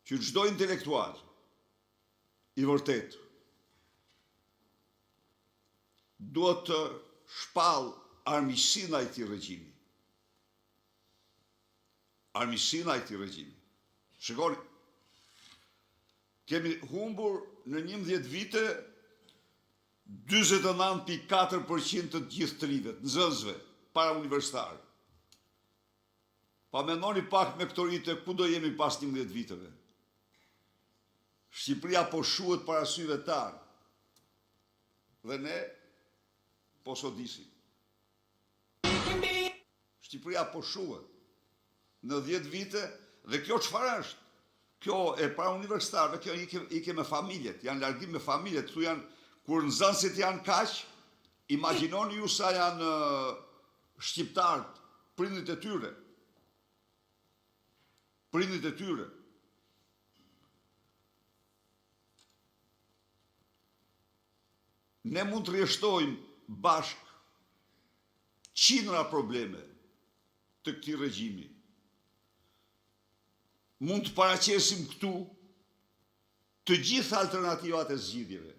që çdo intelektual i vërtet duhet të shpall armiqsinë ai këtij regjimi. Armiqsinë ai këtij regjimi. Shikoni, kemi humbur në 11 vite 49.4% të gjithë të rinjve, nxënësve, para universitarë. Pa mendoni pak me këto rite, ku do jemi pas 11 viteve? Shqipëria po shuhet para syve tanë. Dhe ne po sodisim. Shqipëria po shuhet në 10 vite, dhe kjo çfarë është? Kjo e para universitarëve, kjo ike me familjet, janë largim me familjet, këtu janë, kur nxënësit janë kaq, imagjinoni ju sa janë shqiptarët, prindit e tyre. Prindit e tyre. Ne mund të rreshtojmë bashk qindra probleme të këtij regjimi. Mund të paraqesim këtu të gjitha alternativat e zgjidhjeve,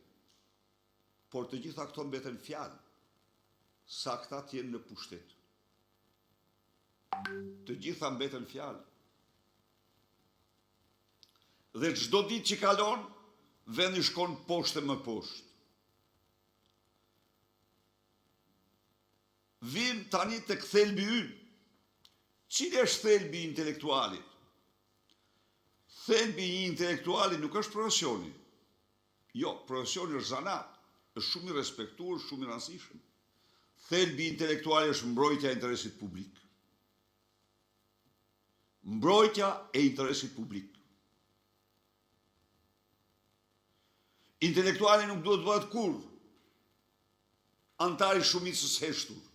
por të gjitha këto mbeten fjalë, sa këta të jenë në pushtet. Të gjitha mbeten fjalë. Dhe çdo ditë që kalon, vendi shkon poshtë e më poshtë. Vim tani tek thelbi ynë. Cili është thelbi i intelektualit? Thelbi i intelektualit nuk është profesioni. Jo, profesioni është zanat, është shumë i respektuar, shumë i rëndësishëm. Thelbi i intelektualit është mbrojtja e interesit publik. Mbrojtja e interesit publik. Intelektuali nuk duhet bëhet kur antari shumicës heshtur.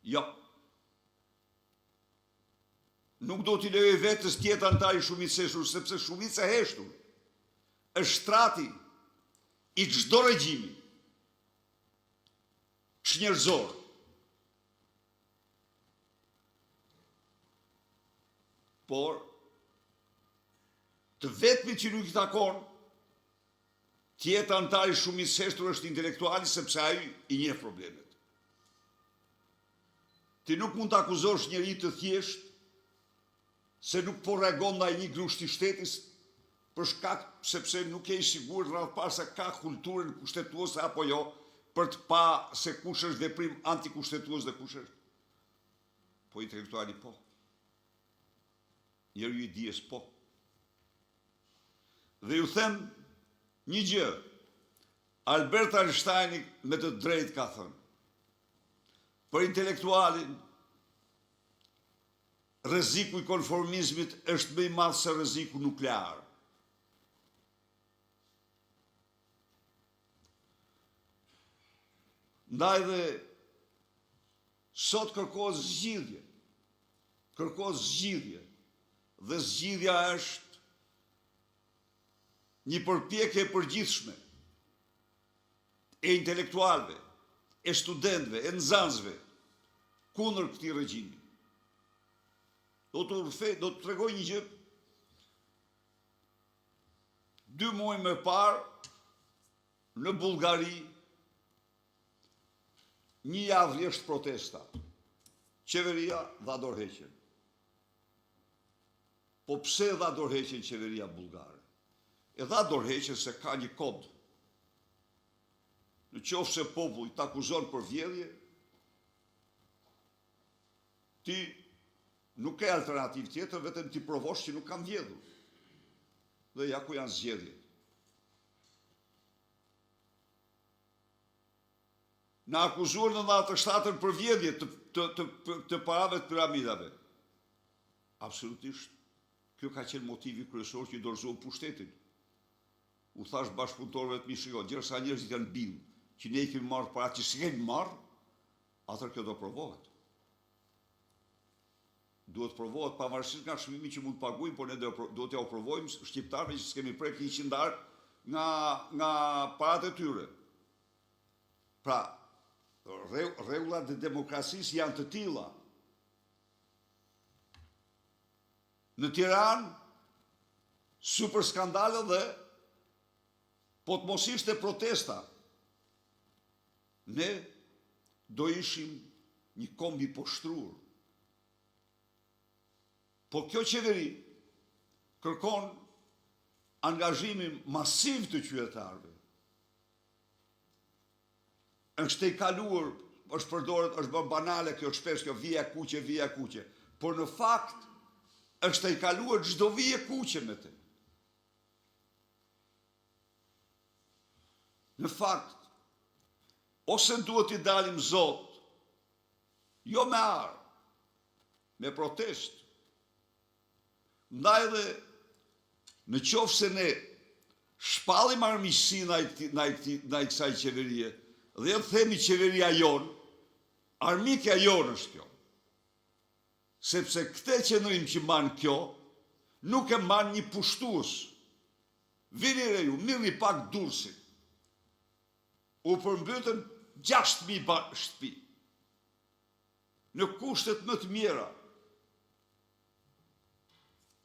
Jo. Nuk do t'i lejoj vetës tjetë antari shumicës heshtur, sepse shumica heshtur është shtrati i çdo regjimi çnjerëzor. Por të vetmit që nuk i takon tjetë antari shumicës heshtur është intelektuali, sepse ai i njeh problemet. Ti nuk mund të akuzosh njëri të thjesht se nuk po reagon ndaj një grusht i shtetit për shkak sepse nuk je i sigurt rreth parë se ka kulturën kushtetuese apo jo, për të pa se kush është veprim antikushtetues dhe kush është. Po intelektuali po. Njeriu i dijes po. Dhe ju them një gjë, Albert Einstein me të drejtë ka thënë, për intelektualin, rreziku i konformizmit është më i madh se rreziku nuklear. Ndaj dhe sot kërkohet zgjidhje. Kërkohet zgjidhje. Dhe zgjidhja është një përpjekje e përgjithshme e intelektualëve, e studentëve, e nxënësve kundër këtij regjimi. Do të tregoj një gjë. 2 muaj më parë në Bullgari një javë rresht protesta. Qeveria dha dorëheqjen. Po pse dha dorëheqjen qeveria bullgare? E dha dorëheqjen se ka një kod. Në qoftë se populli t'akuzon për vjedhje, ti nuk ke alternativë tjetër, vetëm ti provosh që nuk kam vjedhur. Dhe ja ku janë zgjedhjet. Na akuzuar në 97 për vjedhje të parave të piramidave. Absolutisht, kjo ka qenë motivi kryesor që i dorëzuan pushtetin. U thash bashkëpunëtorëve të mi, shiko, gjersa njerëzit janë bindë, që ne i kemi marrë para që si kemi marrë, atër kjo do provohet. Duhet provohet pavarësisht nga çmimi që mund të paguajmë, por ne do t'ja provojmë shqiptarëve që s'kemi prek 100 nga paratë e tyre. Pra, rregullat e demokracisë janë të tilla. Në Tiranë super skandale dhe po të mos ishte protesta, ne do ishim një kombi poshtruar. Po kjo qeveri kërkon angazhimin masiv të qytetarëve. Është e kaluar, është përdoret, është bërë banale kjo shpesh kjo vija kuqe, por në fakt është e kaluar çdo vije kuqe me të. Në fakt, ose duhet t'i dalim zot, jo me arë, me protest. Ndaj dhe në qoftë se ne shpallim armiqësi ndaj kësaj qeverie, dhe jo themi qeveria jonë, armikja jonë është kjo. Sepse këte qendrim që mban kjo, nuk e mban një pushtues. Vini re ju, mirni pak Durrësin. U përmbytën 6.000 shtëpi. Në kushtet më të mira.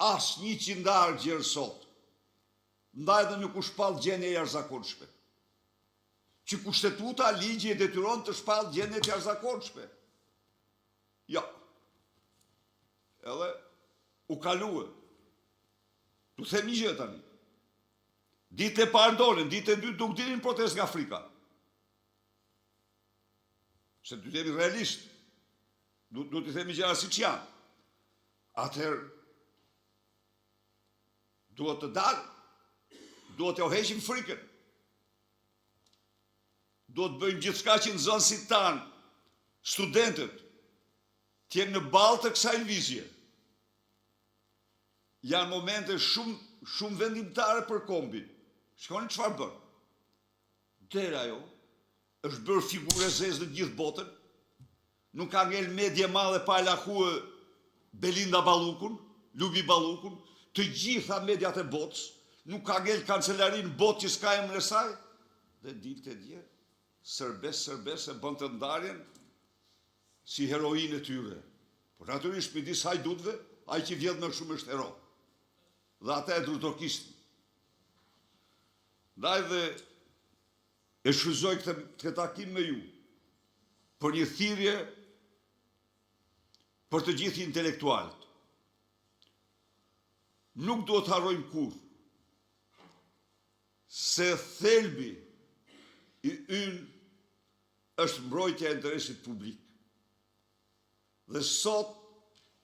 As një qindar gjerë sot. Ndaj dhe nuk u shpall gjendje e jashtëzakonshme. Që kushtetuta ligji e detyron të shpall gjendje të jashtëzakonshme. Jo. Edhe u kalue. Tu themi gjë tani. Ditë e parë ndonin, ditë e dytë nuk dilin protest nga Afrika. Se du t'jemi realist. Du t'i themi gjëra siç janë. Atëherë duhet të dalë, duhet të heqim frikën. Duhet bëjmë gjithçka që nxënësit tanë, studentët, t'jenë në balë të kësaj lëvizje. Janë momente shumë vendimtare për kombin. Shkoni çfarë bën. Dera jo është bërë figurë e zezë në gjithë botën. Nuk ka ngel medje madhe pa lahue Belinda Ballukun, Lubi Ballukun, të gjitha mediat e botës, nuk ka ngel kancelarin botë që s'ka emrin e saj, dhe dilte dje, sërbes e bën të ndarjen si heroinë e tyre. Por natyrisht midis hajdutëve, ai që vjedh më shumë është hero. Dhe ata e drutokistin. Ndaj dhe e shfryzoj këtë takim me ju për një thirrje për të gjithë intelektualët. Nuk duhet të harrojmë kurrë se thelbi i ynë është mbrojtja e interesit publik. Dhe sot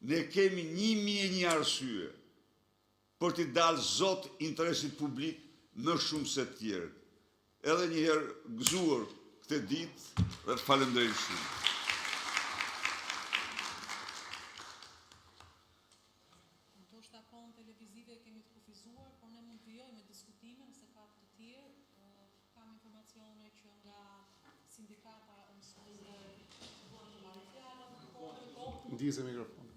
ne kemi 1001 arsye për t'i dalë zot interesit publik më shumë se të tjerët. Edhe një herë gëzuar këtë ditë dhe falenderoj shumë. Ndoshta kohën televizive kemi të kufizuar, por ne mund të vijojmë me diskutime se ka të tjerë. Kam informacione që nga sindikata e mësuesve Ndizë mikrofon.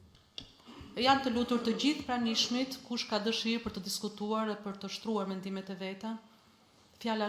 janë të lutur të gjithë pranishmit, kush ka dëshirë për të diskutuar e për të shtruar mendimet e veta. Fjala